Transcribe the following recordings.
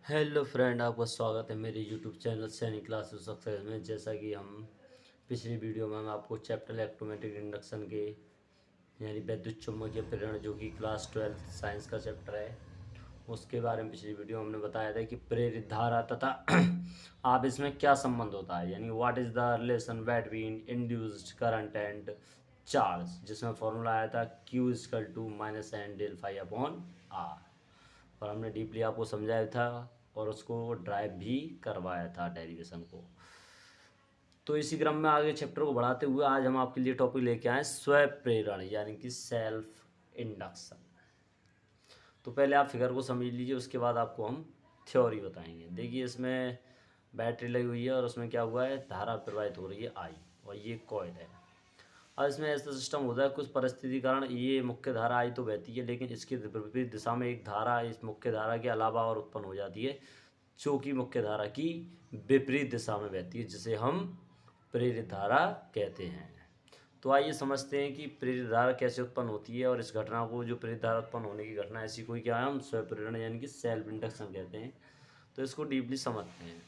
Hello friend, आपका स्वागत है मेरे यूट्यूब चैनल सैनिक क्लासेस सक्सेस में। जैसा कि हम पिछली वीडियो में हम आपको चैप्टर इलेक्ट्रोमैग्नेटिक इंडक्शन के यानी वैद्युत चुम्बकीय प्रेरण जो कि क्लास 12 साइंस का चैप्टर है, उसके बारे में पिछली वीडियो में हमने बताया था कि प्रेरित धारा तथा आप इसमें क्या संबंध होता है, यानी what is the relation between induced current and charge, जिसमें फॉर्मूला आया था Q equal to minus N del phi upon R. और हमने डीपली आपको समझाया था और उसको ड्राइव भी करवाया था डेरिवेशन को। तो इसी क्रम में आगे चैप्टर को बढ़ाते हुए आज हम आपके लिए टॉपिक लेके आए स्व प्रेरण यानी कि सेल्फ इंडक्शन। तो पहले आप फिगर को समझ लीजिए, उसके बाद आपको हम थ्योरी बताएंगे। देखिए, इसमें बैटरी लगी हुई है और उसमें क्या हुआ है, धारा प्रवाहित हो रही है आई, और ये कॉइल है। अब इसमें ऐसा सिस्टम होता है, कुछ परिस्थिति कारण ये मुख्य धारा आई तो बहती है, लेकिन इसके विपरीत दिशा में एक धारा इस मुख्य धारा के अलावा और उत्पन्न हो जाती है, जो कि मुख्य धारा की विपरीत दिशा में बहती है, जिसे हम प्रेरित धारा कहते हैं। तो आइए समझते हैं कि प्रेरित धारा कैसे उत्पन्न होती है, और इस घटना को, जो प्रेरित धारा उत्पन्न होने की घटना, ऐसी कोई क्या है, हम स्वप्रेरण यानी कि सेल्फ इंडक्शन कहते हैं। तो इसको डीपली समझते हैं।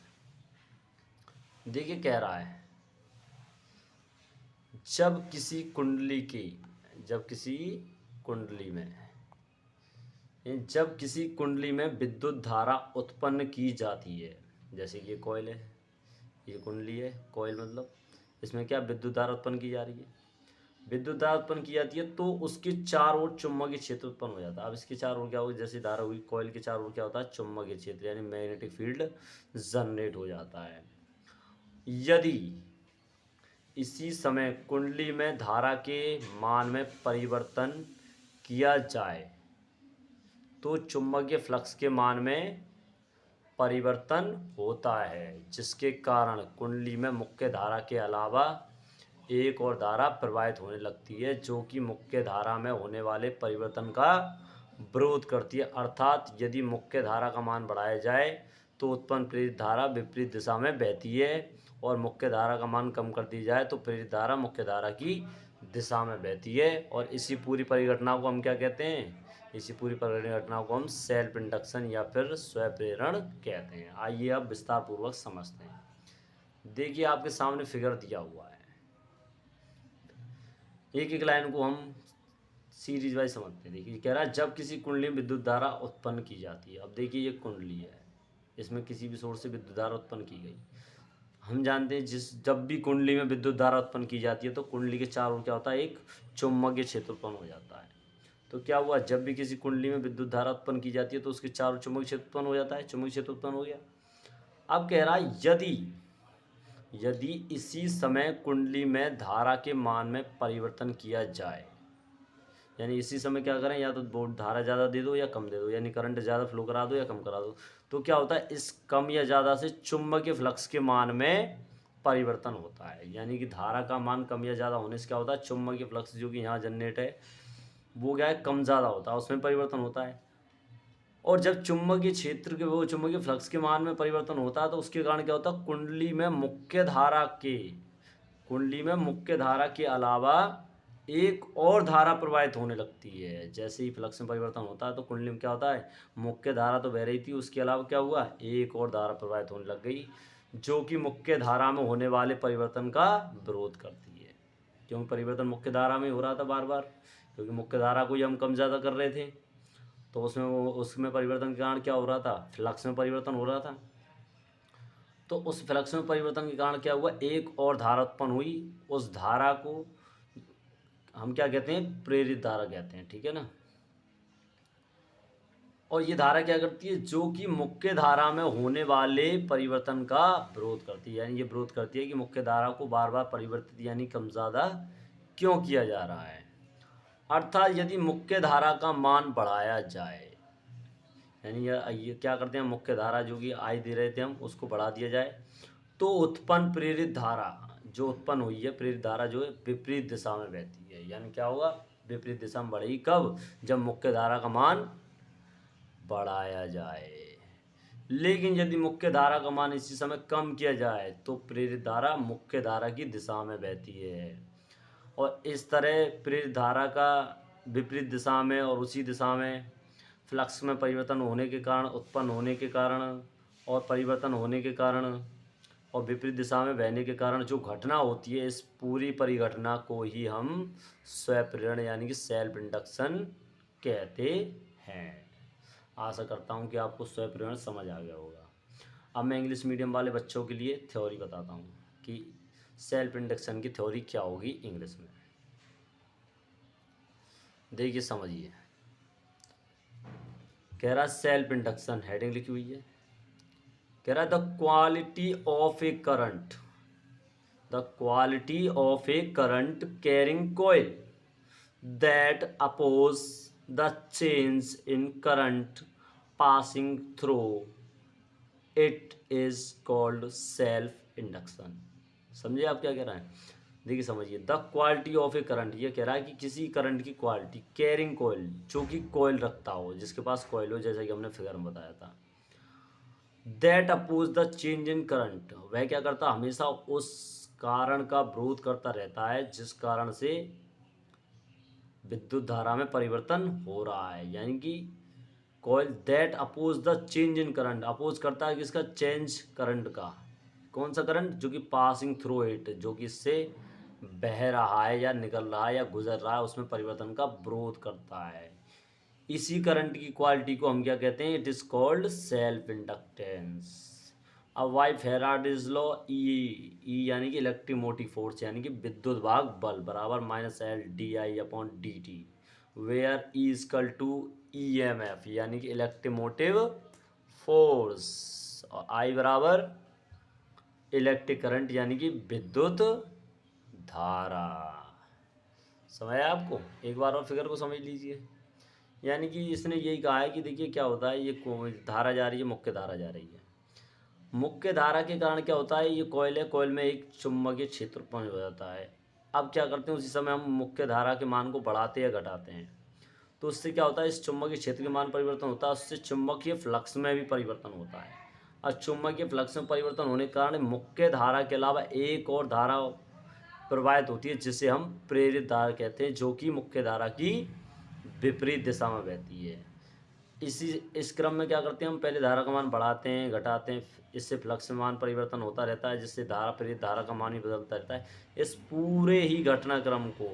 देखिए, कह रहा है जब किसी कुंडली की जब किसी कुंडली में जब किसी कुंडली में विद्युत धारा उत्पन्न की जाती है, जैसे कि ये कॉइल है, ये कुंडली है, कॉइल मतलब इसमें क्या विद्युत धारा उत्पन्न की जा रही है। विद्युत धारा उत्पन्न की जाती है तो उसके चारों ओर चुंबकीय क्षेत्र उत्पन्न हो जाता है। अब इसके चारों ओर क्या होगा, जैसे धारा हुई, कॉइल के चारों ओर क्या होता है, चुंबकीय क्षेत्र यानी मैग्नेटिक फील्ड जनरेट हो जाता है। यदि इसी समय कुंडली में धारा के मान में परिवर्तन किया जाए तो चुंबकीय फ्लक्स के मान में परिवर्तन होता है, जिसके कारण कुंडली में मुख्य धारा के अलावा एक और धारा प्रवाहित होने लगती है, जो कि मुख्य धारा में होने वाले परिवर्तन का विरोध करती है। अर्थात यदि मुख्य धारा का मान बढ़ाया जाए तो उत्पन्न प्रेरित धारा विपरीत दिशा में बहती है, और मुख्य धारा का मान कम कर दी जाए तो प्रेरित धारा मुख्य धारा की दिशा में बहती है। और इसी पूरी परिघटना को हम क्या कहते हैं, इसी पूरी परिघटना को हम सेल्फ इंडक्शन या फिर स्वप्रेरण कहते हैं। आइए अब विस्तार पूर्वक समझते हैं। देखिए, आपके सामने फिगर दिया हुआ है, एक एक लाइन को हम सीरीज वाइज समझते हैं। देखिए, कह रहा है जब किसी कुंडली में विद्युत धारा उत्पन्न की जाती है। अब देखिए, ये कुंडली है, इसमें किसी भी सोर्स से विद्युत धारा उत्पन्न की गई। हम जानते हैं जब भी कुंडली में विद्युत धारा उत्पन्न की जाती है तो कुंडली के चारों ओर क्या होता है, एक चुंबकीय क्षेत्र उत्पन्न हो जाता है। तो क्या हुआ, जब भी किसी कुंडली में विद्युत धारा उत्पन्न की जाती है तो उसके चारों चुंबकीय क्षेत्र उत्पन्न हो जाता है, चुंबकीय क्षेत्र उत्पन्न हो गया। अब कह रहा है यदि इसी समय कुंडली में धारा के मान में परिवर्तन किया जाए, यानी इसी समय क्या करें, या तो बोर्ड धारा ज़्यादा दे दो या कम दे दो, यानी करंट ज़्यादा फ्लो करा दो या कम करा दो, तो क्या होता है, इस कम या ज़्यादा से चुंबकीय फ्लक्स के मान में परिवर्तन होता है। यानी कि धारा का मान कम या ज़्यादा होने से क्या होता है, चुंबकीय फ्लक्स जो कि यहाँ जनरेट है वो क्या है, कम ज़्यादा होता है, उसमें परिवर्तन होता है। और जब चुंबकीय क्षेत्र के, वो चुंबकीय फ्लक्स के मान में परिवर्तन होता है तो उसके कारण क्या होता है, कुंडली में मुख्य धारा के अलावा एक और धारा प्रवाहित होने लगती है। जैसे ही फ्लक्स में परिवर्तन होता है तो कुंडली में क्या होता है, मुख्य धारा तो बह रही थी, उसके अलावा क्या हुआ, एक और धारा प्रवाहित होने लग गई, जो कि मुख्य धारा में होने वाले परिवर्तन का विरोध करती है। क्योंकि परिवर्तन मुख्य धारा में हो रहा था बार बार, क्योंकि मुख्य धारा को ही हम कम ज़्यादा कर रहे थे, तो उसमें परिवर्तन के कारण क्या हो रहा था, फ्लक्स में परिवर्तन हो रहा था। तो उस फ्लक्स में परिवर्तन के कारण क्या हुआ, एक और धारा उत्पन्न हुई। उस धारा को हम क्या कहते हैं, प्रेरित धारा कहते हैं, ठीक है ना। और ये धारा क्या करती है, जो कि मुख्य धारा में होने वाले परिवर्तन का विरोध करती है, यानी ये विरोध करती है कि मुख्य धारा को बार बार परिवर्तित यानी कम ज़्यादा क्यों किया जा रहा है। अर्थात यदि मुख्य धारा का मान बढ़ाया जाए, यानी ये क्या करते हैं, मुख्य धारा जो कि आई दे रहे थे हम, उसको बढ़ा दिया जाए, तो उत्पन्न प्रेरित धारा जो उत्पन्न हुई है, प्रेरित धारा जो है विपरीत दिशा में बहती है। यानी क्या होगा, विपरीत दिशा में बढ़ेगी कब, जब मुख्य धारा का मान बढ़ाया जाए। लेकिन यदि मुख्य धारा का मान इसी समय कम किया जाए तो प्रेरित धारा मुख्य धारा की दिशा में बहती है, और इस तरह प्रेरित धारा का विपरीत दिशा में और उसी दिशा में फ्लक्स में परिवर्तन होने के कारण, उत्पन्न होने के कारण और परिवर्तन होने के कारण और विपरीत दिशा में बहने के कारण जो घटना होती है, इस पूरी परिघटना को ही हम स्वप्रेरण यानी कि सेल्फ इंडक्शन कहते हैं। आशा करता हूँ कि आपको स्वप्रेरण समझ आ गया होगा। अब मैं इंग्लिश मीडियम वाले बच्चों के लिए थ्योरी बताता हूँ कि सेल्फ इंडक्शन की थ्योरी क्या होगी इंग्लिश में। देखिए समझिए, कह रहा सेल्फ इंडक्शन, हेडिंग लिखी हुई है। कह रहा the quality of A current, the quality of A current carrying coil that oppose the change in current passing through it is called self induction। समझे आप क्या कह रहा है? देखिए समझिए, the quality of A current, ये कह रहा है कि किसी करंट की क्वालिटी, कैरिंग कॉइल, जो कि कॉइल रखता हो, जिसके पास कॉइल हो, जैसा कि हमने फिगर में बताया था। That oppose the change in current, वह क्या करता, हमेशा उस कारण का विरोध करता रहता है जिस कारण से विद्युत धारा में परिवर्तन हो रहा है। यानी कि coil that oppose the change in current, oppose करता है किसका, चेंज करंट का। कौन सा करंट, जो कि पासिंग थ्रू इट, जो कि इससे बह रहा है या निकल रहा है या गुजर रहा है, उसमें परिवर्तन का विरोध करता है। इसी करंट की क्वालिटी को हम क्या कहते हैं, it is called self inductance. अब वाई फेराडेज लॉ, ई यानी कि इलेक्ट्रोमोटिव फोर्स यानी कि विद्युत भाग बल बराबर -L/di/dt, where E equal to EMF यानी कि इलेक्ट्रोमोटिव फोर्स, और आई बराबर इलेक्ट्रिक करंट यानी कि विद्युत धारा। समझ आया आपको? एक बार और फिगर को समझ लीजिए। यानी कि इसने यही कहा है कि देखिए क्या होता है, ये धारा जा रही है, मुख्य धारा जा रही है। मुख्य धारा के कारण क्या होता है, ये कॉइल है, कॉइल में एक चुंबकीय क्षेत्र उत्पन्न हो जाता है। अब क्या करते हैं, उसी समय हम मुख्य धारा के मान को बढ़ाते या घटाते हैं, तो उससे क्या होता है, इस चुंबकीय क्षेत्र के मान परिवर्तन होता है, उससे चुंबकीय फ्लक्स में भी परिवर्तन होता है। और चुंबकीय फ्लक्स में परिवर्तन होने के कारण मुख्य धारा के अलावा एक और धारा प्रवाहित होती है, जिसे हम प्रेरित धारा कहते हैं, जो कि मुख्य धारा की विपरीत दिशा में बहती है। इस क्रम में क्या करते हैं, हम पहले धारा का मान बढ़ाते हैं, घटाते हैं, इससे फ्लक्स में मान परिवर्तन होता रहता है, जिससे धारा प्रेरित धारा का मान भी बदलता रहता है। इस पूरे ही घटनाक्रम को,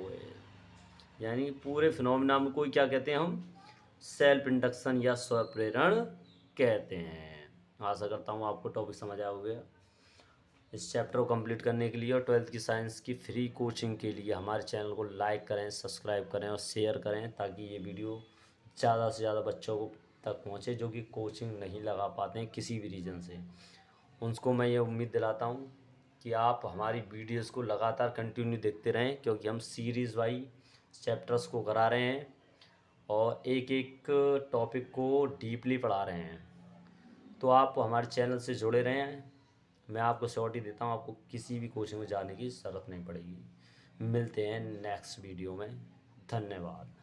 यानी पूरे फिनोमिना को क्या कहते हैं हम, सेल्फ इंडक्शन या स्वप्रेरण कहते हैं। आशा करता हूँ आपको टॉपिक समझ आ गया। इस चैप्टर को कंप्लीट करने के लिए और 12th की साइंस की फ्री कोचिंग के लिए हमारे चैनल को लाइक करें, सब्सक्राइब करें और शेयर करें, ताकि ये वीडियो ज़्यादा से ज़्यादा बच्चों को तक पहुँचे जो कि कोचिंग नहीं लगा पाते हैं किसी भी रीज़न से। उनको मैं ये उम्मीद दिलाता हूँ कि आप हमारी वीडियोस को लगातार कंटिन्यू देखते रहें, क्योंकि हम सीरीज़ वाइज चैप्टर्स को करा रहे हैं और एक एक टॉपिक को डीपली पढ़ा रहे हैं। तो आप हमारे चैनल से जुड़े रहें। मैं आपको श्योरिटी देता हूँ, आपको किसी भी कोचिंग में जाने की ज़रूरत नहीं पड़ेगी। मिलते हैं नेक्स्ट वीडियो में। धन्यवाद।